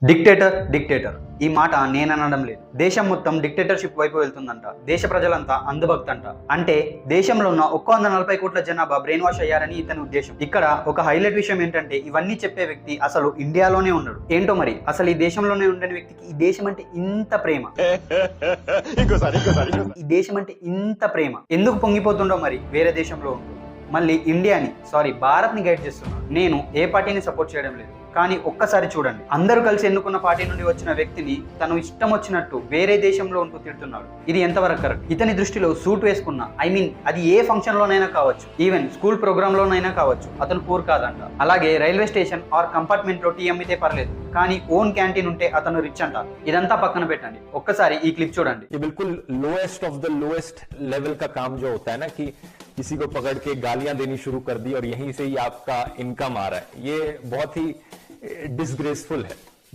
Dictator dictator ఈ మాట నేననడం లేదు. దేశం మొత్తం డిక్టేటర్షిప్ వైపు వెళ్తుందంట. దేశ ప్రజలంతా అంధభక్తంట. అంటే దేశంలో ఉన్న 140 కోట్ల జనాభా బ్రెయిన్ వాష్ అయ్యారని ఇతని ఉద్దేశం. ఇక్కడ ఒక హైలైట్ విషయం ఏంటంటే ఇవన్నీ చెప్పే వ్యక్తి అసలు ఇండియాలోనే ఉన్నాడు. ఏంటో మరి అసలు ఈ దేశంలోనే ఉండని వ్యక్తికి ఈ దేశం అంటే ఇంత ప్రేమ, ఈ దేశం అంటే ఇంత ప్రేమ ఎందుకు పొంగిపోతుండో మరి వేరే దేశంలో ఉంటుంది. మళ్ళీ ఇండియాని భారత్ని గైడ్ చేస్తున్నాను. నేను ఏ పార్టీని సపోర్ట్ చేయడం లేదు, కానీ ఒక్కసారి చూడండి. అందరూ కలిసి ఎన్నుకున్న పార్టీ నుండి వచ్చిన వ్యక్తిని తను ఇష్టం వచ్చినట్టు వేరే దేశంలో ఉంటూ తిడుతున్నాడు. ఇది ఎంతవరకు కరెక్ట్? ఇతని దృష్టిలో సూట్ వేసుకున్న అది ఏ ఫంక్షన్ లోనైనా కావచ్చు, ఈవెన్ స్కూల్ ప్రోగ్రామ్ లోనైనా కావచ్చు, అతను పూర్ కాదంట. అలాగే రైల్వే స్టేషన్ ఆర్ కంపార్ట్మెంట్ లో టీ అమ్మితే పర్లేదు, కానీ ఓన్ క్యాంటీన్ ఉంటే అతను రిచ్ అంట. ఇదంతా పక్కన పెట్టండి, ఒక్కసారి ఈ క్లిప్ చూడండి. बिल्कुल lowest of the lowest level का काम जो होता है ना कि किसी को पकड़ के गालियां देनी शुरू कर दी और यहीं से ही आपका इनकम आ रहा है, ये बहुत ही डिसग्रेसफुल है.